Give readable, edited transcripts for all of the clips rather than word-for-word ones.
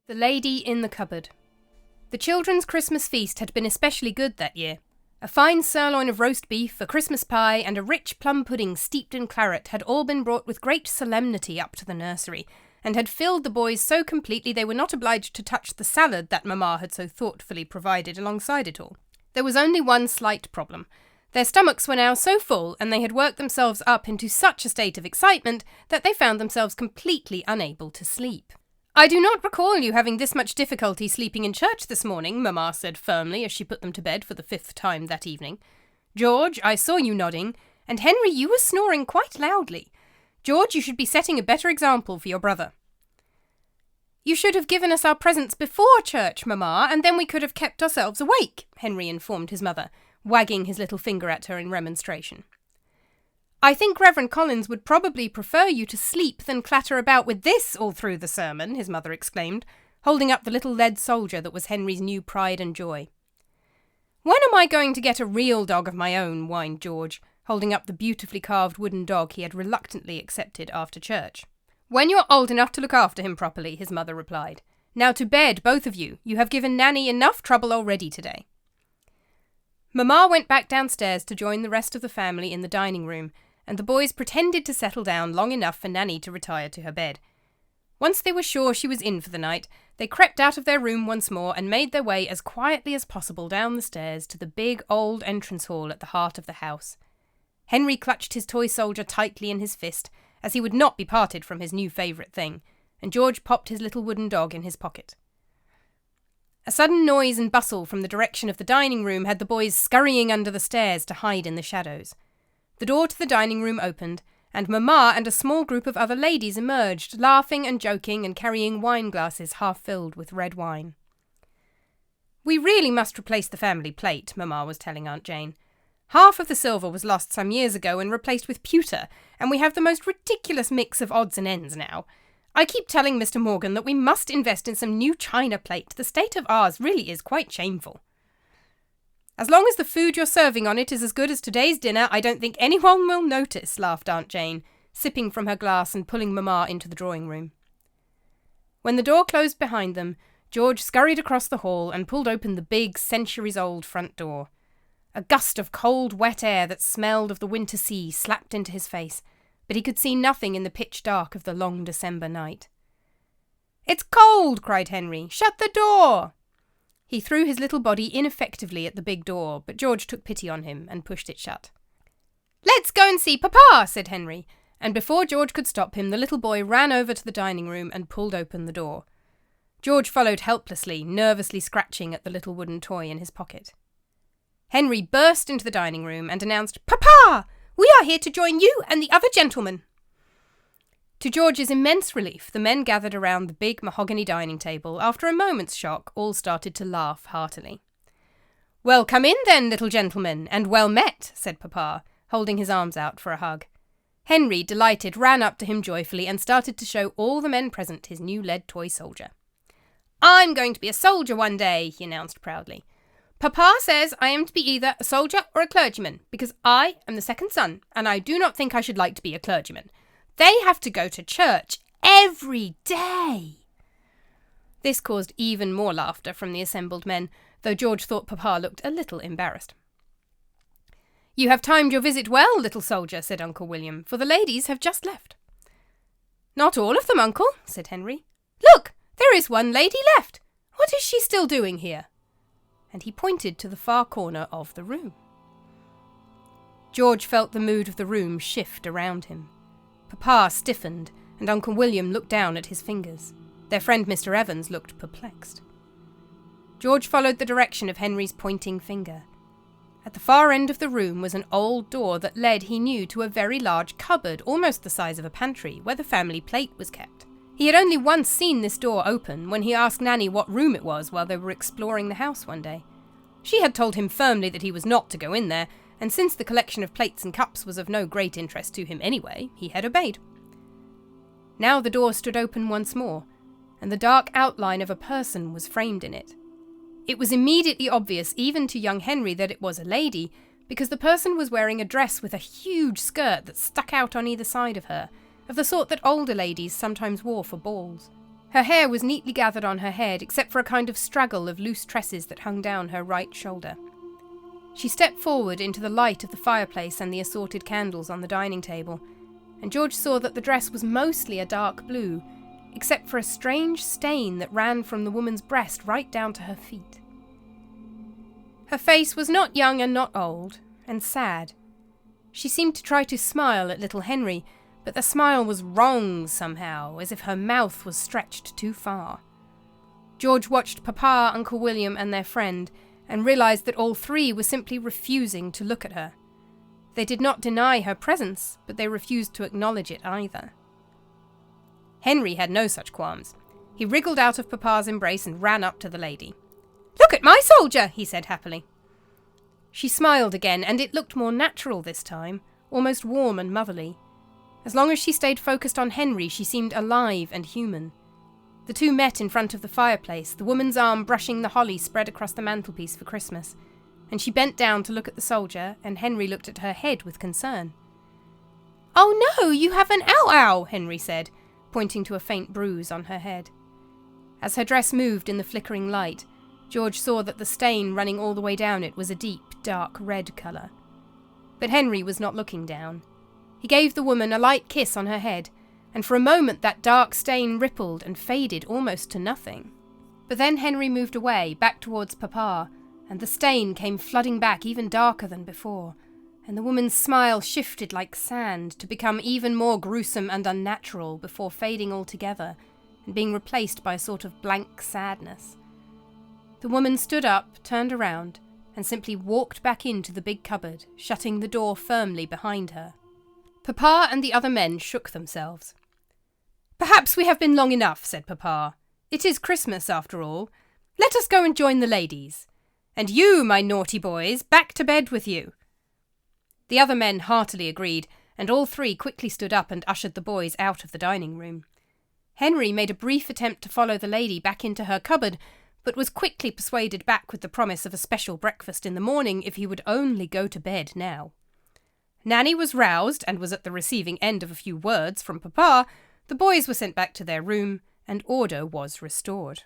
The Lady in the Cupboard. The children's Christmas feast had been especially good that year. A fine sirloin of roast beef, a Christmas pie, and a rich plum pudding steeped in claret had all been brought with great solemnity up to the nursery, and had filled the boys so completely they were not obliged to touch the salad that Mamma had so thoughtfully provided alongside it all. There was only one slight problem. Their stomachs were now so full, and they had worked themselves up into such a state of excitement that they found themselves completely unable to sleep. "I do not recall you having this much difficulty sleeping in church this morning," Mamma said firmly as she put them to bed for the 5th time that evening. "George, I saw you nodding, and Henry, you were snoring quite loudly. George, you should be setting a better example for your brother." "You should have given us our presents before church, Mamma, and then we could have kept ourselves awake," Henry informed his mother, wagging his little finger at her in remonstration. "I think Reverend Collins would probably prefer you to sleep than clatter about with this all through the sermon," his mother exclaimed, holding up the little lead soldier that was Henry's new pride and joy. "When am I going to get a real dog of my own?" whined George, holding up the beautifully carved wooden dog he had reluctantly accepted after church. "When you're old enough to look after him properly," his mother replied. "Now to bed, both of you. You have given Nanny enough trouble already today." Mamma went back downstairs to join the rest of the family in the dining room, and the boys pretended to settle down long enough for Nanny to retire to her bed. Once they were sure she was in for the night, they crept out of their room once more and made their way as quietly as possible down the stairs to the big old entrance hall at the heart of the house. Henry clutched his toy soldier tightly in his fist, as he would not be parted from his new favourite thing, and George popped his little wooden dog in his pocket. A sudden noise and bustle from the direction of the dining room had the boys scurrying under the stairs to hide in the shadows. The door to the dining room opened, and Mamma and a small group of other ladies emerged, laughing and joking and carrying wine glasses half filled with red wine. "We really must replace the family plate," Mamma was telling Aunt Jane. "Half of the silver was lost some years ago and replaced with pewter, and we have the most ridiculous mix of odds and ends now. I keep telling Mr. Morgan that we must invest in some new china plate. The state of ours really is quite shameful." "As long as the food you're serving on it is as good as today's dinner, I don't think anyone will notice," laughed Aunt Jane, sipping from her glass and pulling Mamma into the drawing room. When the door closed behind them, George scurried across the hall and pulled open the big, centuries-old front door. A gust of cold, wet air that smelled of the winter sea slapped into his face, but he could see nothing in the pitch dark of the long December night. "It's cold!" cried Henry. "Shut the door!" He threw his little body ineffectively at the big door, but George took pity on him and pushed it shut. "Let's go and see Papa," said Henry, and before George could stop him, the little boy ran over to the dining room and pulled open the door. George followed helplessly, nervously scratching at the little wooden toy in his pocket. Henry burst into the dining room and announced, "Papa! We are here to join you and the other gentlemen." To George's immense relief, the men gathered around the big mahogany dining table. After a moment's shock, all started to laugh heartily. "Well, come in then, little gentlemen, and well met," said Papa, holding his arms out for a hug. Henry, delighted, ran up to him joyfully and started to show all the men present his new lead toy soldier. "I'm going to be a soldier one day," he announced proudly. "Papa says I am to be either a soldier or a clergyman, because I am the second son, and I do not think I should like to be a clergyman. They have to go to church every day." This caused even more laughter from the assembled men, though George thought Papa looked a little embarrassed. "You have timed your visit well, little soldier," said Uncle William, "for the ladies have just left." "Not all of them, Uncle," said Henry. "Look, there is one lady left. What is she still doing here?" And he pointed to the far corner of the room. George felt the mood of the room shift around him. Papa stiffened, and Uncle William looked down at his fingers. Their friend Mr. Evans looked perplexed. George followed the direction of Henry's pointing finger. At the far end of the room was an old door that led, he knew, to a very large cupboard, almost the size of a pantry, where the family plate was kept. He had only once seen this door open, when he asked Nanny what room it was while they were exploring the house one day. She had told him firmly that he was not to go in there, and since the collection of plates and cups was of no great interest to him anyway, he had obeyed. Now the door stood open once more, and the dark outline of a person was framed in it. It was immediately obvious, even to young Henry, that it was a lady, because the person was wearing a dress with a huge skirt that stuck out on either side of her, of the sort that older ladies sometimes wore for balls. Her hair was neatly gathered on her head, except for a kind of straggle of loose tresses that hung down her right shoulder. She stepped forward into the light of the fireplace and the assorted candles on the dining table, and George saw that the dress was mostly a dark blue, except for a strange stain that ran from the woman's breast right down to her feet. Her face was not young and not old, and sad. She seemed to try to smile at little Henry, but the smile was wrong somehow, as if her mouth was stretched too far. George watched Papa, Uncle William, and their friend, and realised that all three were simply refusing to look at her. They did not deny her presence, but they refused to acknowledge it either. Henry had no such qualms. He wriggled out of Papa's embrace and ran up to the lady. "Look at my soldier," he said happily. She smiled again, and it looked more natural this time, almost warm and motherly. As long as she stayed focused on Henry, she seemed alive and human. The two met in front of the fireplace, the woman's arm brushing the holly spread across the mantelpiece for Christmas, and she bent down to look at the soldier, and Henry looked at her head with concern. "Oh no, you have an ow-ow," Henry said, pointing to a faint bruise on her head. As her dress moved in the flickering light, George saw that the stain running all the way down it was a deep, dark red colour. But Henry was not looking down. He gave the woman a light kiss on her head, and for a moment that dark stain rippled and faded almost to nothing. But then Henry moved away, back towards Papa, and the stain came flooding back even darker than before, and the woman's smile shifted like sand to become even more gruesome and unnatural before fading altogether and being replaced by a sort of blank sadness. The woman stood up, turned around, and simply walked back into the big cupboard, shutting the door firmly behind her. Papa and the other men shook themselves. "Perhaps we have been long enough," said Papa. "It is Christmas, after all. Let us go and join the ladies. And you, my naughty boys, back to bed with you." The other men heartily agreed, and all three quickly stood up and ushered the boys out of the dining room. Henry made a brief attempt to follow the lady back into her cupboard, but was quickly persuaded back with the promise of a special breakfast in the morning if he would only go to bed now. Nanny was roused and was at the receiving end of a few words from Papa. The boys were sent back to their room, and order was restored.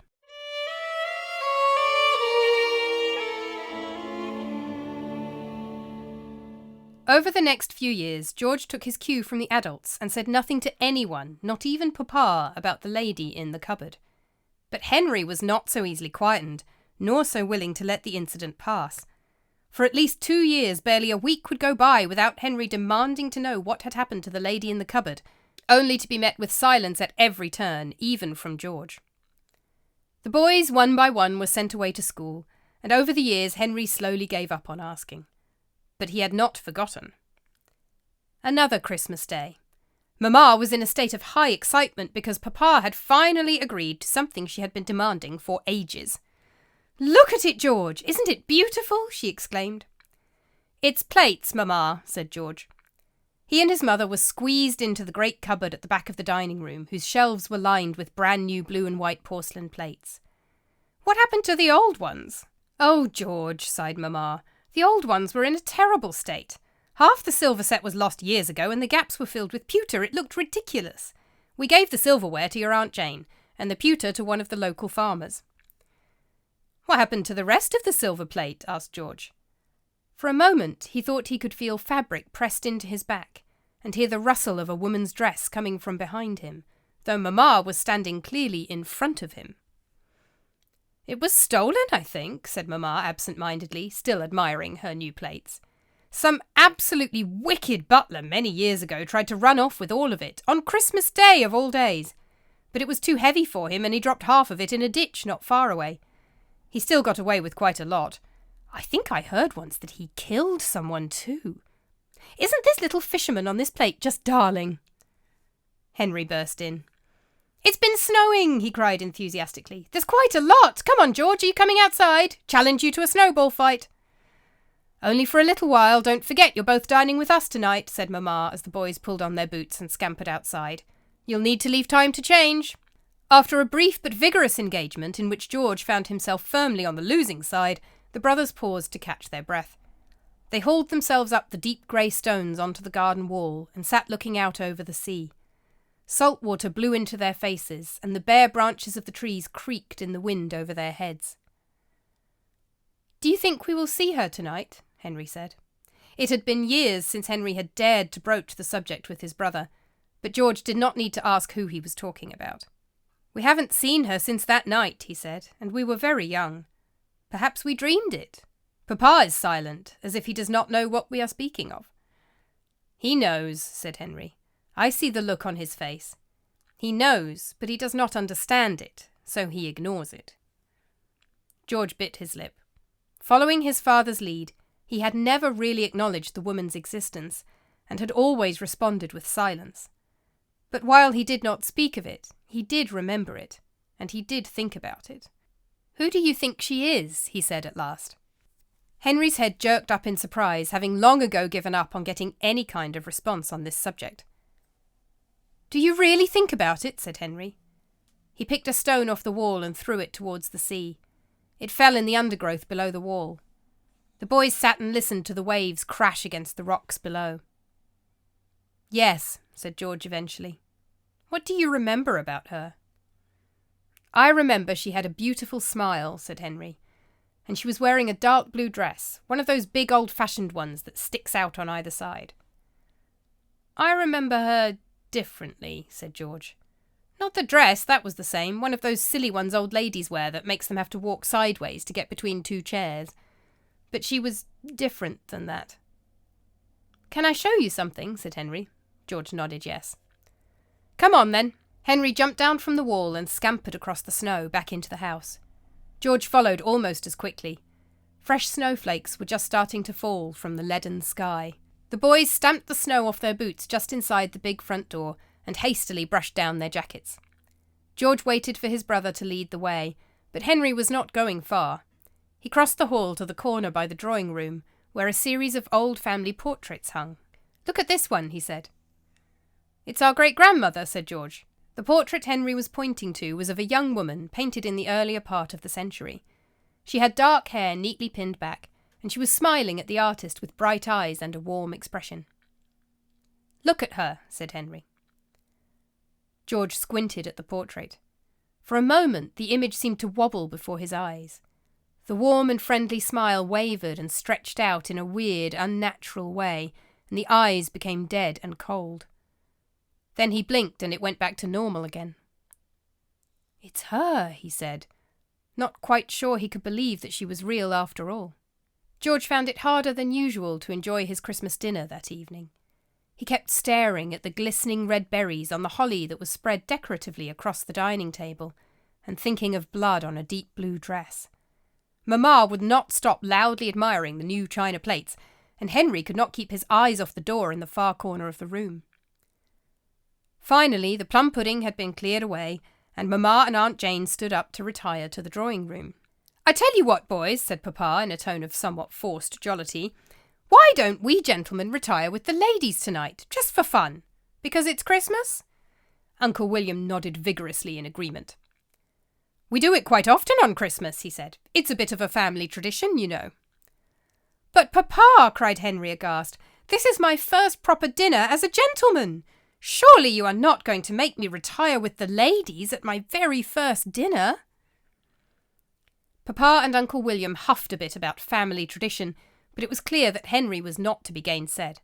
Over the next few years, George took his cue from the adults and said nothing to anyone, not even Papa, about the lady in the cupboard. But Henry was not so easily quietened, nor so willing to let the incident pass. For at least 2 years, barely a week would go by without Henry demanding to know what had happened to the lady in the cupboard, only to be met with silence at every turn, even from George. The boys, one by one, were sent away to school, and over the years Henry slowly gave up on asking. But he had not forgotten. Another Christmas Day. Mamma was in a state of high excitement because Papa had finally agreed to something she had been demanding for ages. "Look at it, George! Isn't it beautiful?" she exclaimed. "It's plates, Mamma," said George. He and his mother were squeezed into the great cupboard at the back of the dining room, whose shelves were lined with brand new blue and white porcelain plates. "What happened to the old ones?" "Oh, George," sighed Mamma, "the old ones were in a terrible state. Half the silver set was lost years ago, and the gaps were filled with pewter. It looked ridiculous. We gave the silverware to your Aunt Jane, and the pewter to one of the local farmers." "What happened to the rest of the silver plate?" asked George. For a moment he thought he could feel fabric pressed into his back, and hear the rustle of a woman's dress coming from behind him, though Mamma was standing clearly in front of him. "It was stolen, I think," said Mamma absent-mindedly, still admiring her new plates. "Some absolutely wicked butler many years ago tried to run off with all of it, on Christmas Day of all days. But it was too heavy for him, and he dropped half of it in a ditch not far away. He still got away with quite a lot. I think I heard once that he killed someone too. Isn't this little fisherman on this plate just darling?" Henry burst in. "It's been snowing," he cried enthusiastically. "There's quite a lot. Come on, George, are you coming outside? Challenge you to a snowball fight." "Only for a little while. Don't forget you're both dining with us tonight," said Mamma as the boys pulled on their boots and scampered outside. "You'll need to leave time to change." After a brief but vigorous engagement in which George found himself firmly on the losing side, the brothers paused to catch their breath. They hauled themselves up the deep grey stones onto the garden wall and sat looking out over the sea. Salt water blew into their faces, and the bare branches of the trees creaked in the wind over their heads. "Do you think we will see her tonight?" Henry said. It had been years since Henry had dared to broach the subject with his brother, but George did not need to ask who he was talking about. "We haven't seen her since that night," he said, "and we were very young. Perhaps we dreamed it. Papa is silent, as if he does not know what we are speaking of." "He knows," said Henry. "I see the look on his face. He knows, but he does not understand it, so he ignores it." George bit his lip. Following his father's lead, he had never really acknowledged the woman's existence, and had always responded with silence. But while he did not speak of it, he did remember it, and he did think about it. "Who do you think she is?" he said at last. Henry's head jerked up in surprise, having long ago given up on getting any kind of response on this subject. "Do you really think about it?" said Henry. He picked a stone off the wall and threw it towards the sea. It fell in the undergrowth below the wall. The boys sat and listened to the waves crash against the rocks below. "Yes," said George eventually. "What do you remember about her?" "I remember she had a beautiful smile," said Henry, "and she was wearing a dark blue dress, one of those big old-fashioned ones that sticks out on either side." "I remember her differently," said George. "Not the dress, that was the same, one of those silly ones old ladies wear that makes them have to walk sideways to get between two chairs. But she was different than that." "Can I show you something?" said Henry. George nodded yes. "Come on, then." Henry jumped down from the wall and scampered across the snow back into the house. George followed almost as quickly. Fresh snowflakes were just starting to fall from the leaden sky. The boys stamped the snow off their boots just inside the big front door and hastily brushed down their jackets. George waited for his brother to lead the way, but Henry was not going far. He crossed the hall to the corner by the drawing room, where a series of old family portraits hung. "Look at this one," he said. "It's our great-grandmother," said George. The portrait Henry was pointing to was of a young woman painted in the earlier part of the century. She had dark hair neatly pinned back, and she was smiling at the artist with bright eyes and a warm expression. "Look at her," said Henry. George squinted at the portrait. For a moment the image seemed to wobble before his eyes. The warm and friendly smile wavered and stretched out in a weird, unnatural way, and the eyes became dead and cold. Then he blinked and it went back to normal again. "It's her," he said, not quite sure he could believe that she was real after all. George found it harder than usual to enjoy his Christmas dinner that evening. He kept staring at the glistening red berries on the holly that was spread decoratively across the dining table, and thinking of blood on a deep blue dress. Mamma would not stop loudly admiring the new china plates, and Henry could not keep his eyes off the door in the far corner of the room. Finally, the plum pudding had been cleared away, and Mamma and Aunt Jane stood up to retire to the drawing room. "I tell you what, boys," said Papa in a tone of somewhat forced jollity, "why don't we gentlemen retire with the ladies tonight, just for fun? Because it's Christmas?" Uncle William nodded vigorously in agreement. "We do it quite often on Christmas," he said. "It's a bit of a family tradition, you know." "But Papa," cried Henry aghast, "this is my first proper dinner as a gentleman. Surely you are not going to make me retire with the ladies at my very first dinner?" Papa and Uncle William huffed a bit about family tradition, but it was clear that Henry was not to be gainsaid.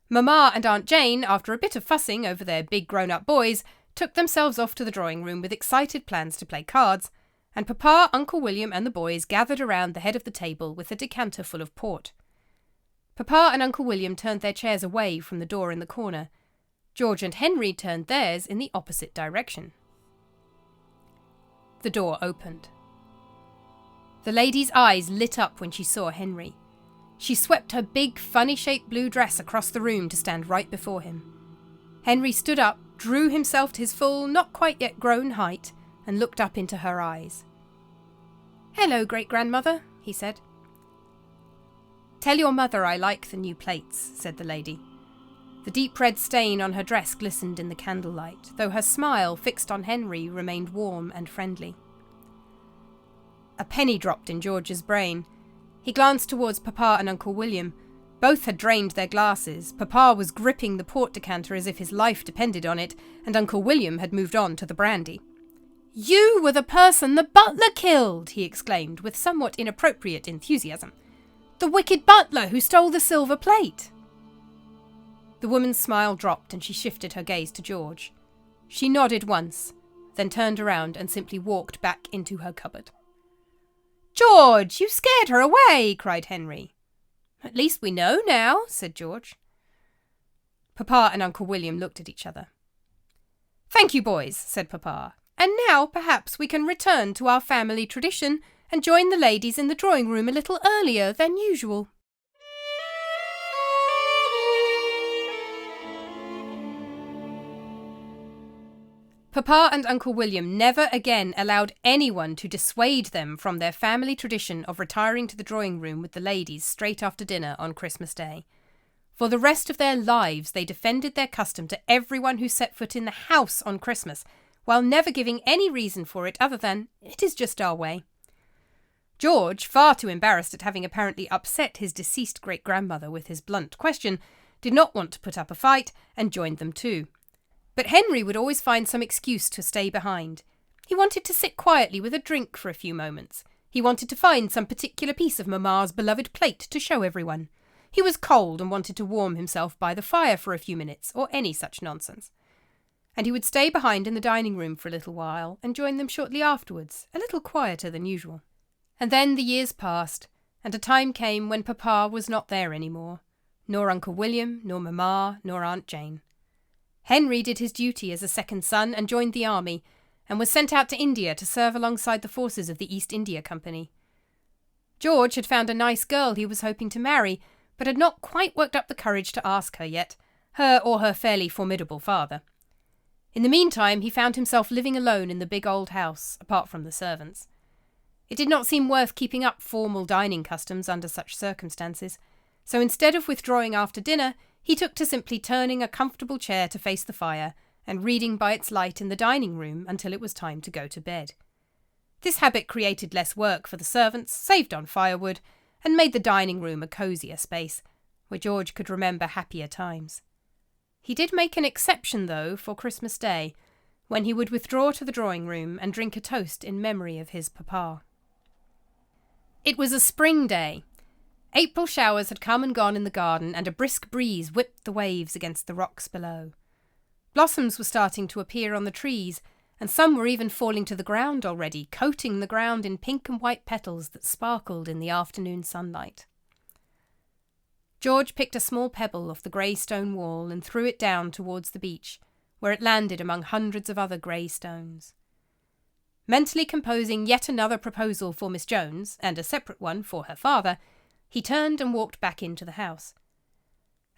Mamma and Aunt Jane, after a bit of fussing over their big grown-up boys, took themselves off to the drawing room with excited plans to play cards, and Papa, Uncle William and the boys gathered around the head of the table with a decanter full of port. Papa and Uncle William turned their chairs away from the door in the corner. George and Henry turned theirs in the opposite direction. The door opened. The lady's eyes lit up when she saw Henry. She swept her big, funny-shaped blue dress across the room to stand right before him. Henry stood up, drew himself to his full, not quite yet grown height, and looked up into her eyes. "Hello, great-grandmother," he said. "Tell your mother I like the new plates," said the lady. The deep red stain on her dress glistened in the candlelight, though her smile, fixed on Henry, remained warm and friendly. A penny dropped in George's brain. He glanced towards Papa and Uncle William, Both had drained their glasses. Papa was gripping the port decanter as if his life depended on it, and Uncle William had moved on to the brandy. "You were the person the butler killed!" he exclaimed with somewhat inappropriate enthusiasm. "The wicked butler who stole the silver plate!" The woman's smile dropped and she shifted her gaze to George. She nodded once, then turned around and simply walked back into her cupboard. "George, you scared her away!" cried Henry. "At least we know now," said George. Papa and Uncle William looked at each other. "Thank you, boys," said Papa. "And now perhaps we can return to our family tradition and join the ladies in the drawing room a little earlier than usual." Papa and Uncle William never again allowed anyone to dissuade them from their family tradition of retiring to the drawing room with the ladies straight after dinner on Christmas Day. For the rest of their lives they defended their custom to everyone who set foot in the house on Christmas, while never giving any reason for it other than, "It is just our way." George, far too embarrassed at having apparently upset his deceased great-grandmother with his blunt question, did not want to put up a fight and joined them too. But Henry would always find some excuse to stay behind. He wanted to sit quietly with a drink for a few moments. He wanted to find some particular piece of Mamma's beloved plate to show everyone. He was cold and wanted to warm himself by the fire for a few minutes, or any such nonsense. And he would stay behind in the dining room for a little while and join them shortly afterwards, a little quieter than usual. And then the years passed, and a time came when Papa was not there any more, nor Uncle William, nor Mamma, nor Aunt Jane. Henry did his duty as a second son and joined the army, and was sent out to India to serve alongside the forces of the East India Company. George had found a nice girl he was hoping to marry, but had not quite worked up the courage to ask her yet, her or her fairly formidable father. In the meantime, he found himself living alone in the big old house, apart from the servants. It did not seem worth keeping up formal dining customs under such circumstances, so instead of withdrawing after dinner, he took to simply turning a comfortable chair to face the fire and reading by its light in the dining room until it was time to go to bed. This habit created less work for the servants, saved on firewood, and made the dining room a cosier space, where George could remember happier times. He did make an exception, though, for Christmas Day, when he would withdraw to the drawing room and drink a toast in memory of his papa. It was a spring day. April showers had come and gone in the garden, and a brisk breeze whipped the waves against the rocks below. Blossoms were starting to appear on the trees, and some were even falling to the ground already, coating the ground in pink and white petals that sparkled in the afternoon sunlight. George picked a small pebble off the grey stone wall and threw it down towards the beach, where it landed among hundreds of other grey stones. Mentally composing yet another proposal for Miss Jones, and a separate one for her father, he turned and walked back into the house.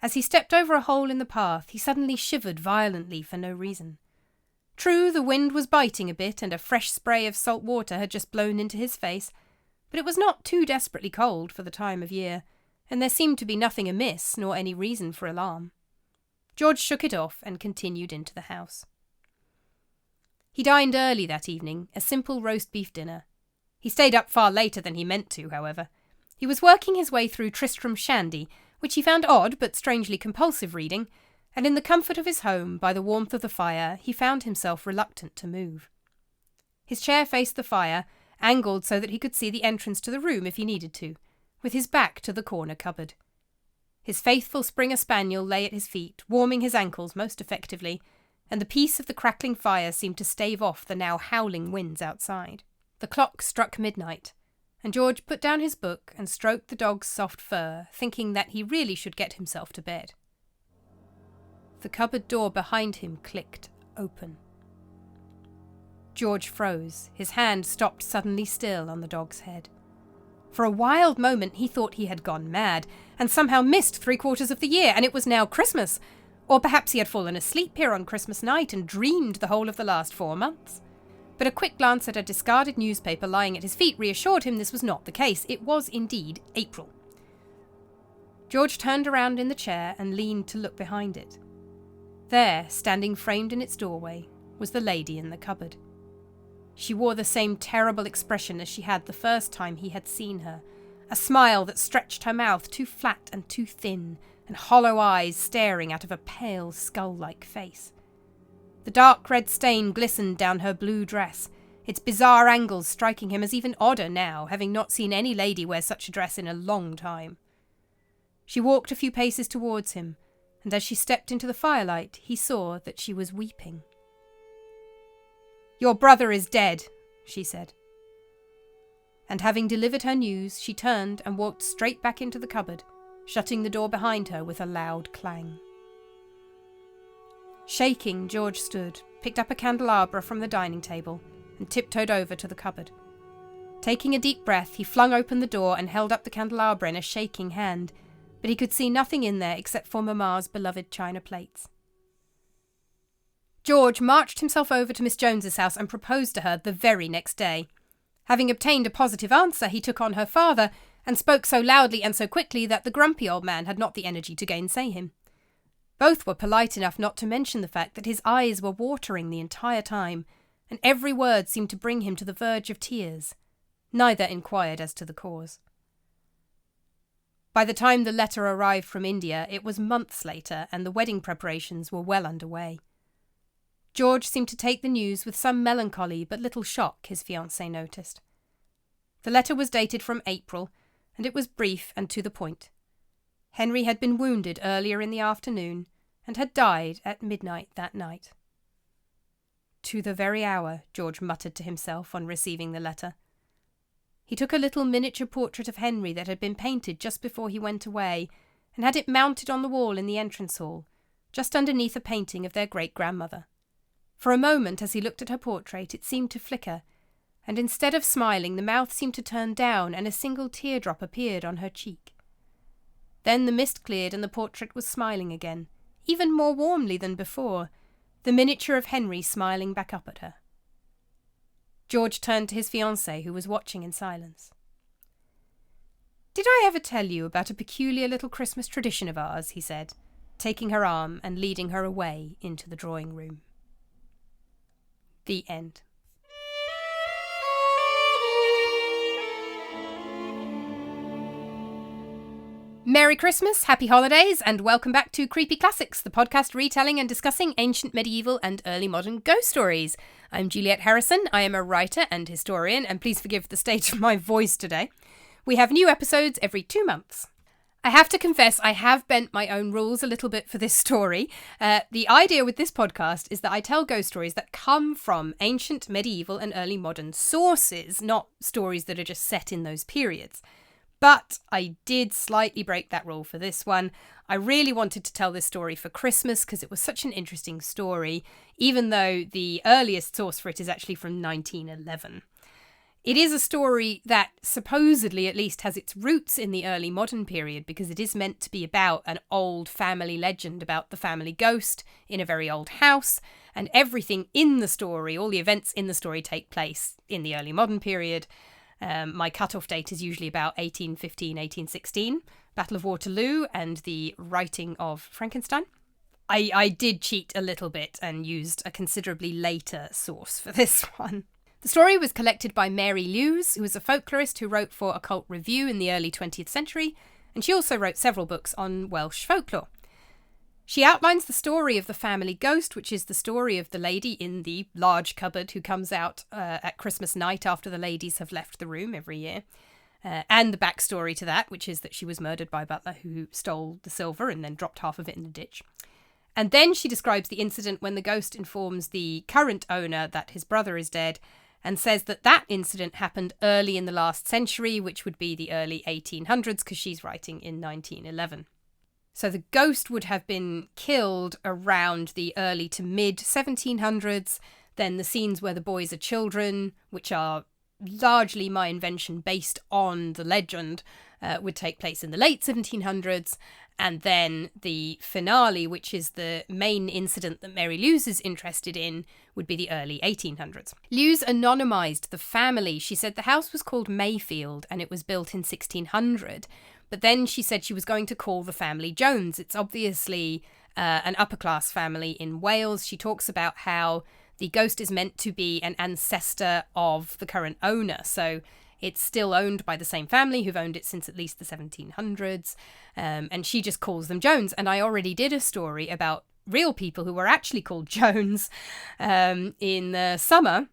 As he stepped over a hole in the path, he suddenly shivered violently for no reason. True, the wind was biting a bit, and a fresh spray of salt water had just blown into his face, but it was not too desperately cold for the time of year, and there seemed to be nothing amiss, nor any reason for alarm. George shook it off and continued into the house. He dined early that evening, a simple roast beef dinner. He stayed up far later than he meant to, however. He was working his way through Tristram Shandy, which he found odd but strangely compulsive reading, and in the comfort of his home, by the warmth of the fire, he found himself reluctant to move. His chair faced the fire, angled so that he could see the entrance to the room if he needed to, with his back to the corner cupboard. His faithful Springer Spaniel lay at his feet, warming his ankles most effectively, and the peace of the crackling fire seemed to stave off the now howling winds outside. The clock struck midnight, and George put down his book and stroked the dog's soft fur, thinking that he really should get himself to bed. The cupboard door behind him clicked open. George froze, his hand stopped suddenly still on the dog's head. For a wild moment he thought he had gone mad, and somehow missed 3/4 of the year, and it was now Christmas. Or perhaps he had fallen asleep here on Christmas night and dreamed the whole of the last 4 months. But a quick glance at a discarded newspaper lying at his feet reassured him this was not the case. It was indeed April. George turned around in the chair and leaned to look behind it. There, standing framed in its doorway, was the lady in the cupboard. She wore the same terrible expression as she had the first time he had seen her, a smile that stretched her mouth too flat and too thin, and hollow eyes staring out of a pale, skull-like face. The dark red stain glistened down her blue dress, its bizarre angles striking him as even odder now, having not seen any lady wear such a dress in a long time. She walked a few paces towards him, and as she stepped into the firelight, he saw that she was weeping. "Your brother is dead," she said. And having delivered her news, she turned and walked straight back into the cupboard, shutting the door behind her with a loud clang. Shaking, George stood, picked up a candelabra from the dining table, and tiptoed over to the cupboard. Taking a deep breath, he flung open the door and held up the candelabra in a shaking hand, but he could see nothing in there except for Mamma's beloved china plates. George marched himself over to Miss Jones's house and proposed to her the very next day. Having obtained a positive answer, he took on her father, and spoke so loudly and so quickly that the grumpy old man had not the energy to gainsay him. Both were polite enough not to mention the fact that his eyes were watering the entire time, and every word seemed to bring him to the verge of tears. Neither inquired as to the cause. By the time the letter arrived from India, it was months later, and the wedding preparations were well under way. George seemed to take the news with some melancholy but little shock, his fiancée noticed. The letter was dated from April, and it was brief and to the point. Henry had been wounded earlier in the afternoon, and had died at midnight that night. "To the very hour," George muttered to himself on receiving the letter. He took a little miniature portrait of Henry that had been painted just before he went away, and had it mounted on the wall in the entrance hall, just underneath a painting of their great-grandmother. For a moment, as he looked at her portrait, it seemed to flicker, and instead of smiling, the mouth seemed to turn down, and a single teardrop appeared on her cheek. Then the mist cleared, and the portrait was smiling again, even more warmly than before, the miniature of Henry smiling back up at her. George turned to his fiancée, who was watching in silence. "Did I ever tell you about a peculiar little Christmas tradition of ours?" he said, taking her arm and leading her away into the drawing-room. The end. Merry Christmas, happy holidays, and welcome back to Creepy Classics, the podcast retelling and discussing ancient, medieval, and early modern ghost stories. I'm Ed Harrisson. I am a writer and historian, and please forgive the state of my voice today. We have new episodes every 2 months. I have to confess I have bent my own rules a little bit for this story. The idea with this podcast is that I tell ghost stories that come from ancient, medieval, and early modern sources, not stories that are just set in those periods. But I did slightly break that rule for this one. I really wanted to tell this story for Christmas because it was such an interesting story, even though the earliest source for it is actually from 1911. It is a story that supposedly at least has its roots in the early modern period because it is meant to be about an old family legend about the family ghost in a very old house, and everything in the story, all the events in the story take place in the early modern period. My cut-off date is usually about 1815, 1816, Battle of Waterloo and the writing of Frankenstein. I did cheat a little bit and used a considerably later source for this one. The story was collected by Mary Lewes, who was a folklorist who wrote for Occult Review in the early 20th century, and she also wrote several books on Welsh folklore. She outlines the story of the family ghost, which is the story of the lady in the large cupboard who comes out at Christmas night after the ladies have left the room every year, and the backstory to that, which is that she was murdered by a butler who stole the silver and then dropped half of it in the ditch. And then she describes the incident when the ghost informs the current owner that his brother is dead, and says that that incident happened early in the last century, which would be the early 1800s, because she's writing in 1911. So the ghost would have been killed around the early to mid 1700s. Then the scenes where the boys are children, which are largely my invention based on the legend, would take place in the late 1700s. And then the finale, which is the main incident that Mary Lewes is interested in, would be the early 1800s. Lewes anonymised the family. She said the house was called Mayfield and it was built in 1600. But then she said she was going to call the family Jones. It's obviously an upper-class family in Wales. She talks about how the ghost is meant to be an ancestor of the current owner. So It's still owned by the same family who've owned it since at least the 1700s, and she just calls them Jones. And I already did a story about real people who were actually called Jones in the summer,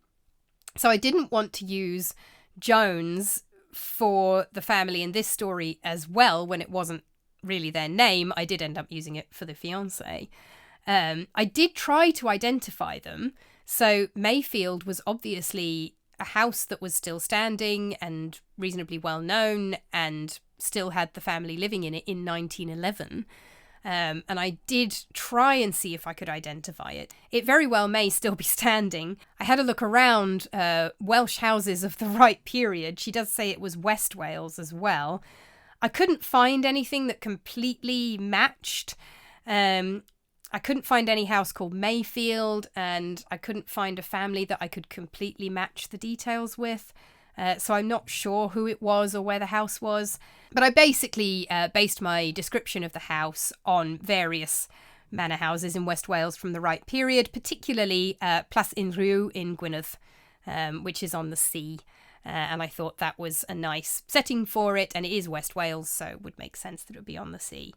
so I didn't want to use Jones for the family in this story as well when it wasn't really their name. I did end up using it for the fiancé. I did try to identify them, so Mayfield was obviously a house that was still standing and reasonably well known and still had the family living in it in 1911. And I did try and see if I could identify it. It very well may still be standing. I had a look around Welsh houses of the right period. She does say it was West Wales as well. I couldn't find anything that completely matched. I couldn't find any house called Mayfield, and I couldn't find a family that I could completely match the details with. So I'm not sure who it was or where the house was. But I basically based my description of the house on various manor houses in West Wales from the right period, particularly Plas Unrhyw in Gwynedd, which is on the sea. And I thought that was a nice setting for it, and it is West Wales, so it would make sense that it would be on the sea.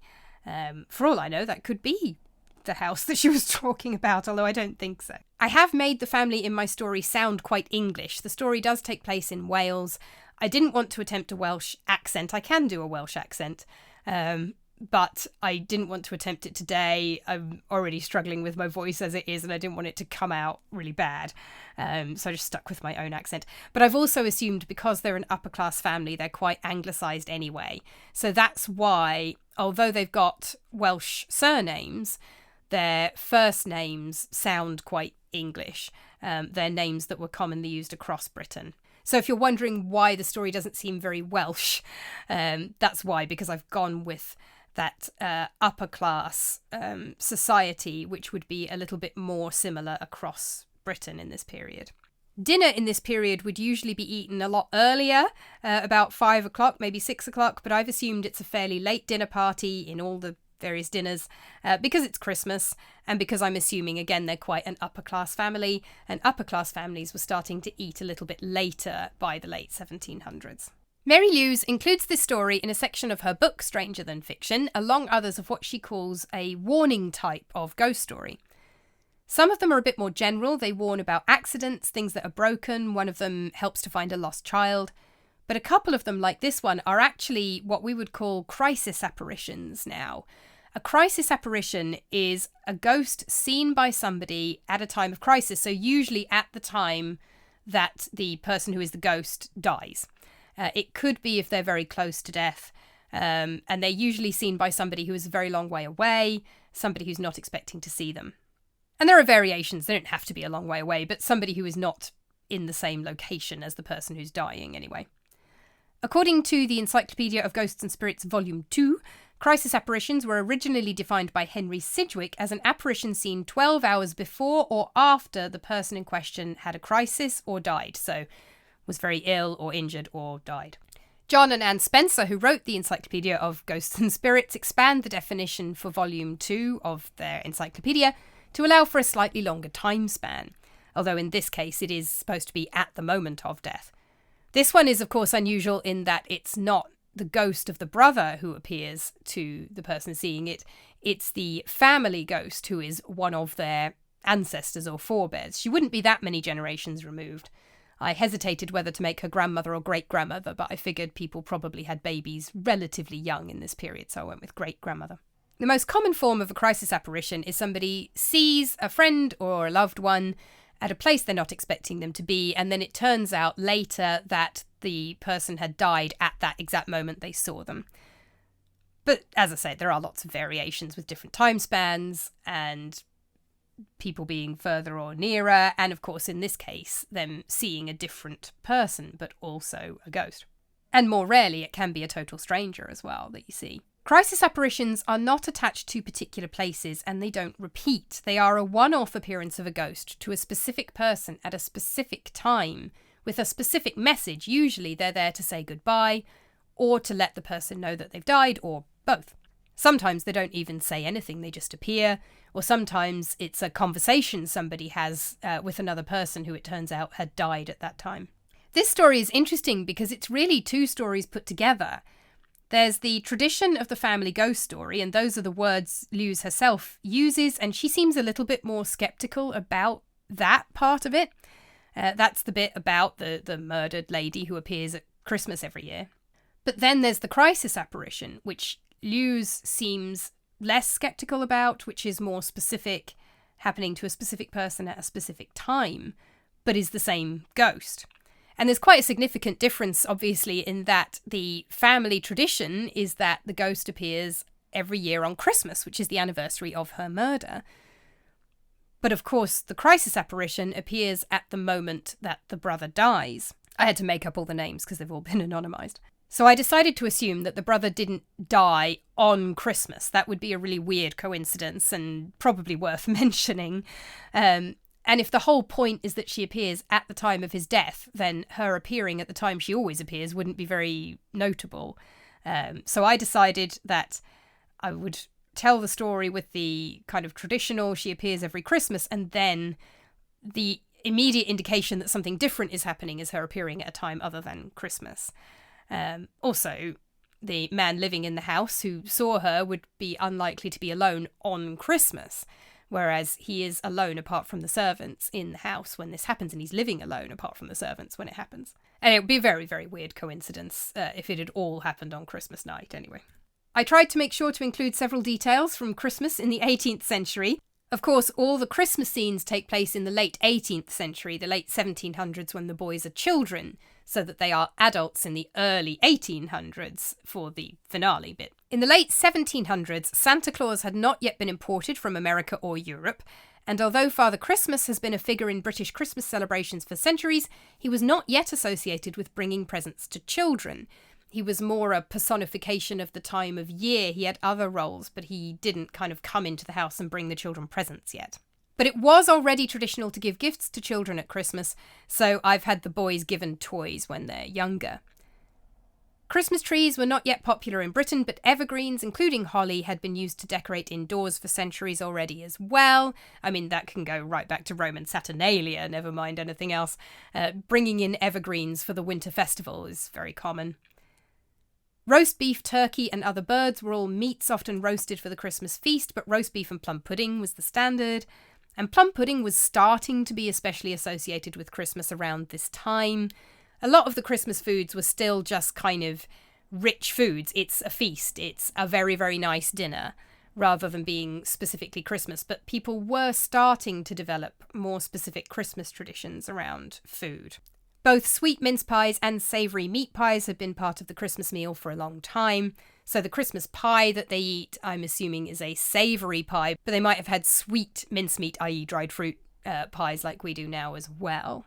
For all I know, that could be the house that she was talking about, although I don't think so. I have made the family in my story sound quite English. The story does take place in Wales. I didn't want to attempt a Welsh accent. I can do a Welsh accent, but I didn't want to attempt it today. I'm already struggling with my voice as it is, and I didn't want it to come out really bad. So I just stuck with my own accent. But I've also assumed because they're an upper class family, they're quite anglicised anyway. So that's why, although they've got Welsh surnames, their first names sound quite English. They're names that were commonly used across Britain. So if you're wondering why the story doesn't seem very Welsh, that's why, because I've gone with that upper class society, which would be a little bit more similar across Britain in this period. Dinner in this period would usually be eaten a lot earlier, about 5 o'clock, maybe 6 o'clock, but I've assumed it's a fairly late dinner party in all the various dinners because it's Christmas, and because I'm assuming again they're quite an upper class family, and upper class families were starting to eat a little bit later by the late 1700s. Mary Lewes includes this story in a section of her book Stranger Than Fiction, along others of what she calls a warning type of ghost story. Some of them are a bit more general. They warn about accidents, things that are broken. One of them helps to find a lost child. But a couple of them, like this one, are actually what we would call crisis apparitions now. A crisis apparition is a ghost seen by somebody at a time of crisis, so usually at the time that the person who is the ghost dies. It could be if they're very close to death, and they're usually seen by somebody who is a very long way away, somebody who's not expecting to see them. And there are variations, they don't have to be a long way away, but somebody who is not in the same location as the person who's dying anyway. According to the Encyclopedia of Ghosts and Spirits, Volume 2, crisis apparitions were originally defined by Henry Sidgwick as an apparition seen 12 hours before or after the person in question had a crisis or died, so was very ill or injured or died. John and Anne Spencer, who wrote the Encyclopedia of Ghosts and Spirits, expand the definition for Volume 2 of their encyclopedia to allow for a slightly longer time span, although in this case it is supposed to be at the moment of death. This one is, of course, unusual in that it's not the ghost of the brother who appears to the person seeing it. It's the family ghost who is one of their ancestors or forebears. She wouldn't be that many generations removed. I hesitated whether to make her grandmother or great-grandmother, but I figured people probably had babies relatively young in this period, so I went with great-grandmother. The most common form of a crisis apparition is somebody sees a friend or a loved one at a place they're not expecting them to be, and then it turns out later that the person had died at that exact moment they saw them. But as I said, there are lots of variations with different time spans and people being further or nearer, and of course in this case them seeing a different person but also a ghost. And more rarely it can be a total stranger as well that you see. Crisis apparitions are not attached to particular places and they don't repeat. They are a one-off appearance of a ghost to a specific person at a specific time with a specific message. Usually they're there to say goodbye or to let the person know that they've died, or both. Sometimes they don't even say anything, they just appear, or sometimes it's a conversation somebody has with another person who it turns out had died at that time. This story is interesting because it's really two stories put together. There's the tradition of the family ghost story, and those are the words Lewes herself uses, and she seems a little bit more sceptical about that part of it. That's the bit about the murdered lady who appears at Christmas every year. But then there's the crisis apparition, which Lewes seems less sceptical about, which is more specific, happening to a specific person at a specific time, but is the same ghost. And there's quite a significant difference, obviously, in that the family tradition is that the ghost appears every year on Christmas, which is the anniversary of her murder. But of course, the crisis apparition appears at the moment that the brother dies. I had to make up all the names because they've all been anonymised. So I decided to assume that the brother didn't die on Christmas. That would be a really weird coincidence and probably worth mentioning. And if the whole point is that she appears at the time of his death, then her appearing at the time she always appears wouldn't be very notable. So I decided that I would tell the story with the kind of traditional, she appears every Christmas, and then the immediate indication that something different is happening is her appearing at a time other than Christmas. Also, the man living in the house who saw her would be unlikely to be alone on Christmas, whereas he is alone apart from the servants in the house when this happens, and he's living alone apart from the servants when it happens. And it would be a very, very weird coincidence if it had all happened on Christmas night anyway. I tried to make sure to include several details from Christmas in the 18th century. Of course, all the Christmas scenes take place in the late 18th century, the late 1700s, when the boys are children, so that they are adults in the early 1800s for the finale bit. In the late 1700s, Santa Claus had not yet been imported from America or Europe, and although Father Christmas has been a figure in British Christmas celebrations for centuries, he was not yet associated with bringing presents to children. He was more a personification of the time of year. He had other roles, but he didn't kind of come into the house and bring the children presents yet. But it was already traditional to give gifts to children at Christmas, so I've had the boys given toys when they're younger. Christmas trees were not yet popular in Britain, but evergreens, including holly, had been used to decorate indoors for centuries already as well. I mean, that can go right back to Roman Saturnalia, never mind anything else. Bringing in evergreens for the winter festival is very common. Roast beef, turkey, and other birds were all meats often roasted for the Christmas feast, but roast beef and plum pudding was the standard. And plum pudding was starting to be especially associated with Christmas around this time. A lot of the Christmas foods were still just kind of rich foods. It's a feast. It's a very, very nice dinner, rather than being specifically Christmas. But people were starting to develop more specific Christmas traditions around food. Both sweet mince pies and savoury meat pies had been part of the Christmas meal for a long time. So the Christmas pie that they eat, I'm assuming, is a savoury pie, but they might have had sweet mincemeat, i.e. dried fruit pies like we do now as well.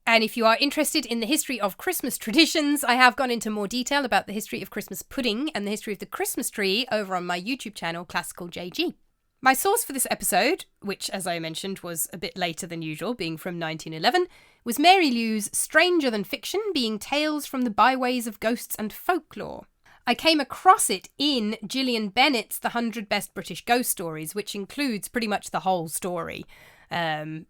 And if you are interested in the history of Christmas traditions, I have gone into more detail about the history of Christmas pudding and the history of the Christmas tree over on my YouTube channel, Classical JG. My source for this episode, which, as I mentioned, was a bit later than usual, being from 1911, was Mary Lewes' Stranger Than Fiction, being Tales from the Byways of Ghosts and Folklore. I came across it in Gillian Bennett's The 100 Best British Ghost Stories, which includes pretty much the whole story, the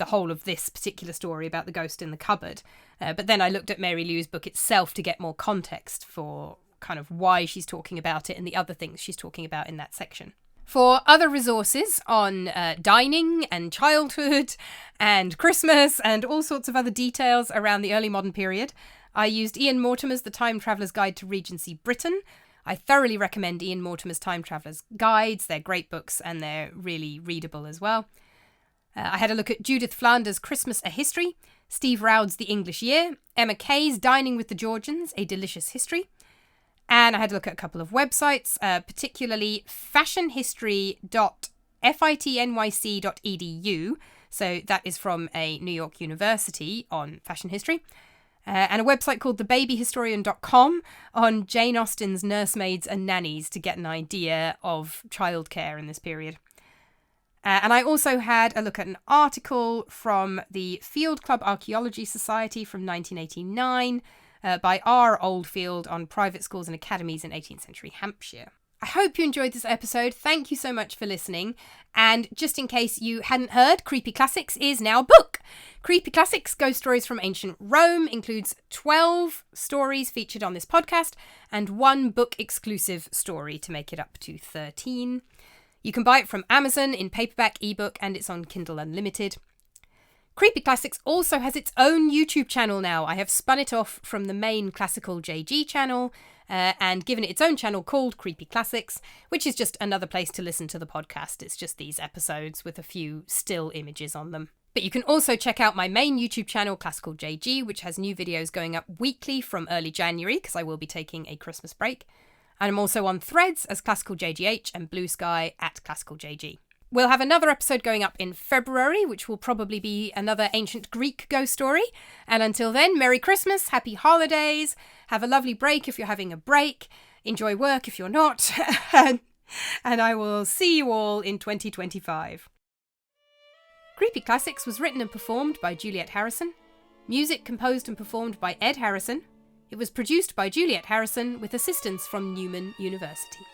whole of this particular story about the ghost in the cupboard. But then I looked at Mary Lewes' book itself to get more context for kind of why she's talking about it and the other things she's talking about in that section. For other resources on dining and childhood and Christmas and all sorts of other details around the early modern period, I used Ian Mortimer's The Time Traveller's Guide to Regency Britain. I thoroughly recommend Ian Mortimer's Time Traveller's Guides. They're great books and they're really readable as well. I had a look at Judith Flanders' Christmas A History, Steve Roud's The English Year, Emma Kay's Dining with the Georgians, A Delicious History. And I had a look at a couple of websites, particularly fashionhistory.fitnyc.edu. So that is from a New York university on fashion history. And a website called thebabyhistorian.com on Jane Austen's nursemaids and nannies to get an idea of childcare in this period. And I also had a look at an article from the Field Club Archaeology Society from 1989, by R. Oldfield on private schools and academies in 18th century Hampshire. I hope you enjoyed this episode. Thank you so much for listening. And just in case you hadn't heard, Creepy Classics is now a book. Creepy Classics, Ghost Stories from Ancient Rome, includes 12 stories featured on this podcast and 1 book-exclusive story to make it up to 13. You can buy it from Amazon in paperback, ebook, and it's on Kindle Unlimited. Creepy Classics also has its own YouTube channel now. I have spun it off from the main Classical JG channel and given it its own channel called Creepy Classics, which is just another place to listen to the podcast. It's just these episodes with a few still images on them. But you can also check out my main YouTube channel, Classical JG, which has new videos going up weekly from early January, because I will be taking a Christmas break. And I'm also on Threads as Classical JGH and Blue Sky at Classical JG. We'll have another episode going up in February, which will probably be another ancient Greek ghost story. And until then, Merry Christmas, Happy Holidays, have a lovely break if you're having a break, enjoy work if you're not, and I will see you all in 2025. Creepy Classics was written and performed by Juliet Harrison. Music composed and performed by Ed Harrisson. It was produced by Juliet Harrison with assistance from Newman University.